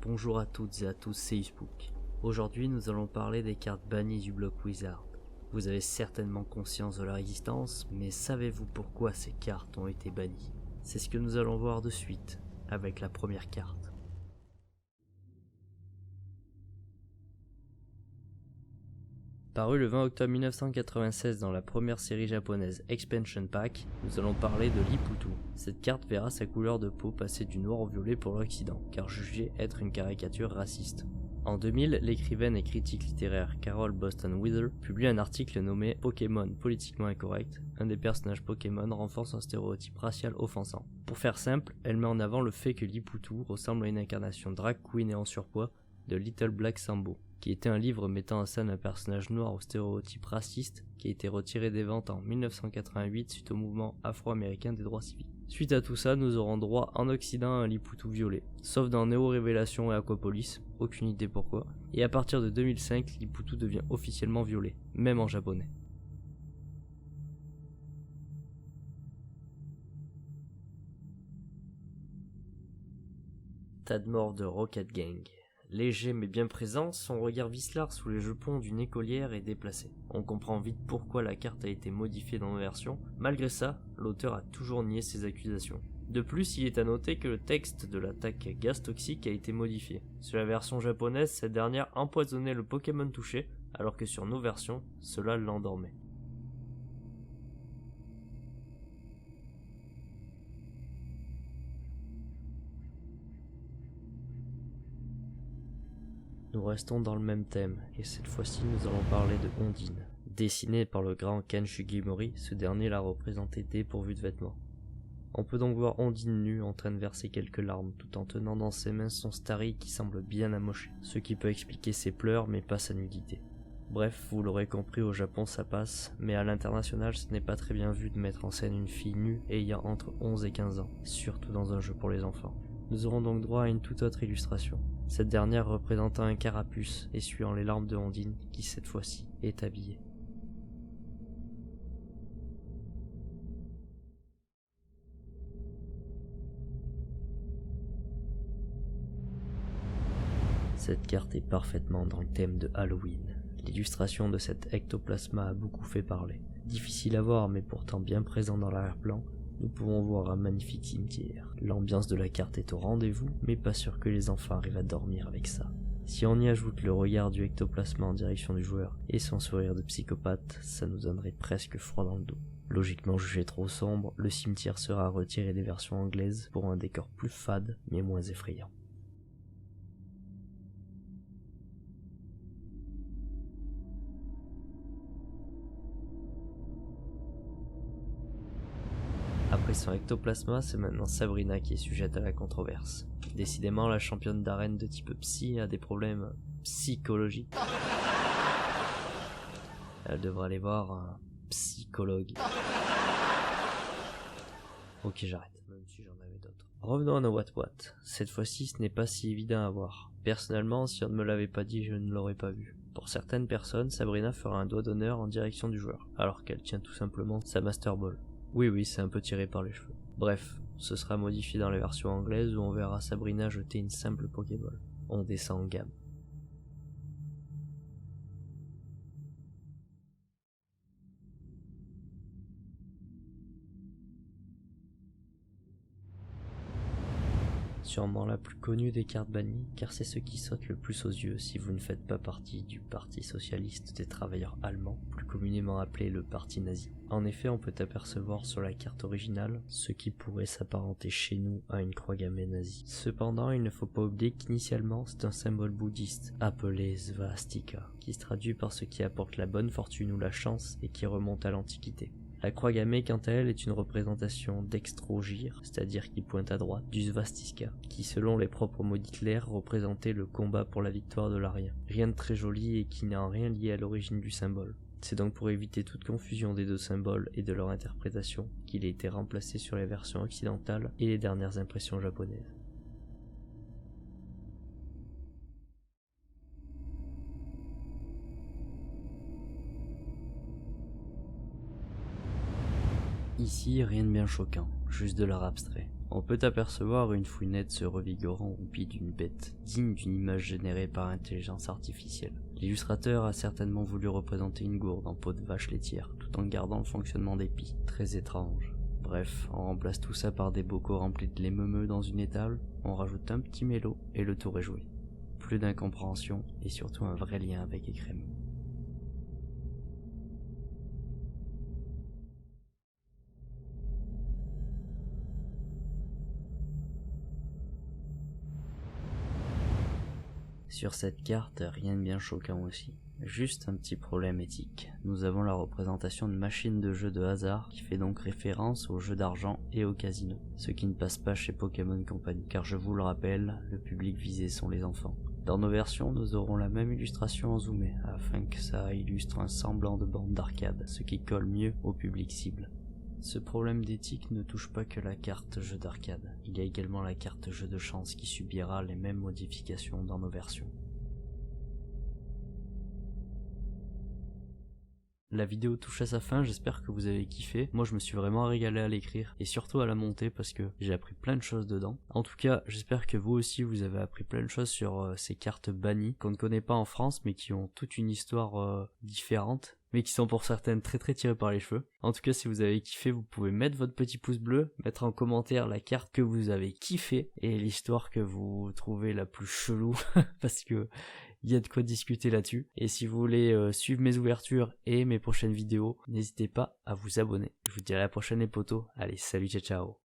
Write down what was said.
Bonjour à toutes et à tous, c'est Uspook. Aujourd'hui, nous allons parler des cartes bannies du bloc Wizard. Vous avez certainement conscience de leur existence, mais savez-vous pourquoi ces cartes ont été bannies? C'est ce que nous allons voir de suite, avec la première carte. Paru le 20 octobre 1996 dans la première série japonaise Expansion Pack, nous allons parler de l'Iputu. Cette carte verra sa couleur de peau passer du noir au violet pour l'Occident, car jugée être une caricature raciste. En 2000, l'écrivaine et critique littéraire Carol Boston Wheeler publie un article nommé Pokémon politiquement incorrect. Un des personnages Pokémon renforce un stéréotype racial offensant. Pour faire simple, elle met en avant le fait que l'Iputu ressemble à une incarnation drag queen et en surpoids de Little Black Sambo, qui était un livre mettant en scène un personnage noir au stéréotype raciste qui a été retiré des ventes en 1988 suite au mouvement afro-américain des droits civiques. Suite à tout ça, nous aurons droit en Occident à un Liputu violet, sauf dans Neo Révélation et Aquapolis, aucune idée pourquoi, et à partir de 2005, Liputu devient officiellement violet, même en japonais. Tadmor de Rocket Gang. Léger mais bien présent, son regard vicelard sous les jupons d'une écolière est déplacé. On comprend vite pourquoi la carte a été modifiée dans nos versions. Malgré ça, l'auteur a toujours nié ses accusations. De plus, il est à noter que le texte de l'attaque gaz toxique a été modifié. Sur la version japonaise, cette dernière empoisonnait le Pokémon touché, alors que sur nos versions, cela l'endormait. Nous restons dans le même thème, et cette fois-ci nous allons parler de Ondine. Dessinée par le grand Ken Sugimori, ce dernier l'a représentée dépourvue de vêtements. On peut donc voir Ondine nue en train de verser quelques larmes, tout en tenant dans ses mains son Starry qui semble bien amoché, ce qui peut expliquer ses pleurs mais pas sa nudité. Bref, vous l'aurez compris, au Japon ça passe, mais à l'international ce n'est pas très bien vu de mettre en scène une fille nue ayant entre 11 et 15 ans, surtout dans un jeu pour les enfants. Nous aurons donc droit à une toute autre illustration, cette dernière représentant un carapuce essuyant les larmes de Ondine qui cette fois-ci est habillée. Cette carte est parfaitement dans le thème de Halloween. L'illustration de cet ectoplasma a beaucoup fait parler. Difficile à voir mais pourtant bien présent dans l'arrière-plan, nous pouvons voir un magnifique cimetière. L'ambiance de la carte est au rendez-vous, mais pas sûr que les enfants arrivent à dormir avec ça. Si on y ajoute le regard du ectoplasma en direction du joueur et son sourire de psychopathe, ça nous donnerait presque froid dans le dos. Logiquement jugé trop sombre, le cimetière sera retiré des versions anglaises pour un décor plus fade mais moins effrayant. Après son ectoplasma, c'est maintenant Sabrina qui est sujette à la controverse. Décidément, la championne d'arène de type psy a des problèmes psychologiques. Elle devrait aller voir un psychologue. Ok, j'arrête, même si j'en avais d'autres. Revenons à nos What. Cette fois-ci, ce n'est pas si évident à voir. Personnellement, si on ne me l'avait pas dit, je ne l'aurais pas vu. Pour certaines personnes, Sabrina fera un doigt d'honneur en direction du joueur, alors qu'elle tient tout simplement sa Master Ball. Oui, c'est un peu tiré par les cheveux. Bref, ce sera modifié dans les versions anglaises où on verra Sabrina jeter une simple Pokéball. On descend en gamme. Sûrement la plus connue des cartes bannies, car c'est ce qui saute le plus aux yeux si vous ne faites pas partie du Parti socialiste des travailleurs allemands, plus communément appelé le Parti nazi. En effet, on peut apercevoir sur la carte originale ce qui pourrait s'apparenter chez nous à une croix gammée nazie. Cependant, il ne faut pas oublier qu'initialement c'est un symbole bouddhiste, appelé svastika, qui se traduit par ce qui apporte la bonne fortune ou la chance et qui remonte à l'Antiquité. La croix gammée, quant à elle, est une représentation dextrogire, c'est-à-dire qui pointe à droite, du svastika, qui selon les propres mots d'Hitler représentait le combat pour la victoire de l'Arien. Rien de très joli et qui n'est en rien lié à l'origine du symbole. C'est donc pour éviter toute confusion des deux symboles et de leur interprétation qu'il a été remplacé sur les versions occidentales et les dernières impressions japonaises. Ici, rien de bien choquant, juste de l'art abstrait. On peut apercevoir une fouinette se revigorant au pied d'une bête, digne d'une image générée par intelligence artificielle. L'illustrateur a certainement voulu représenter une gourde en peau de vache laitière, tout en gardant le fonctionnement des pies. Très étrange. Bref, on remplace tout ça par des bocaux remplis de lait meumeux dans une étable, on rajoute un petit mélo et le tour est joué. Plus d'incompréhension et surtout un vrai lien avec Écrème. Sur cette carte, rien de bien choquant aussi. Juste un petit problème éthique. Nous avons la représentation de machines de jeu de hasard qui fait donc référence aux jeux d'argent et au casino. Ce qui ne passe pas chez Pokémon Company, car je vous le rappelle, le public visé sont les enfants. Dans nos versions, nous aurons la même illustration en zoomé, afin que ça illustre un semblant de bande d'arcade, ce qui colle mieux au public cible. Ce problème d'éthique ne touche pas que la carte jeu d'arcade, il y a également la carte jeu de chance qui subira les mêmes modifications dans nos versions. La vidéo touche à sa fin, j'espère que vous avez kiffé. Moi je me suis vraiment régalé à l'écrire et surtout à la monter parce que j'ai appris plein de choses dedans. En tout cas, j'espère que vous aussi vous avez appris plein de choses sur ces cartes bannies qu'on ne connaît pas en France mais qui ont toute une histoire différente, mais qui sont pour certaines très tirées par les cheveux. En tout cas, si vous avez kiffé, vous pouvez mettre votre petit pouce bleu, mettre en commentaire la carte que vous avez kiffé et l'histoire que vous trouvez la plus chelou parce que il y a de quoi discuter là-dessus. Et si vous voulez suivre mes ouvertures et mes prochaines vidéos, n'hésitez pas à vous abonner. Je vous dis à la prochaine les potos. Allez, salut, ciao ciao.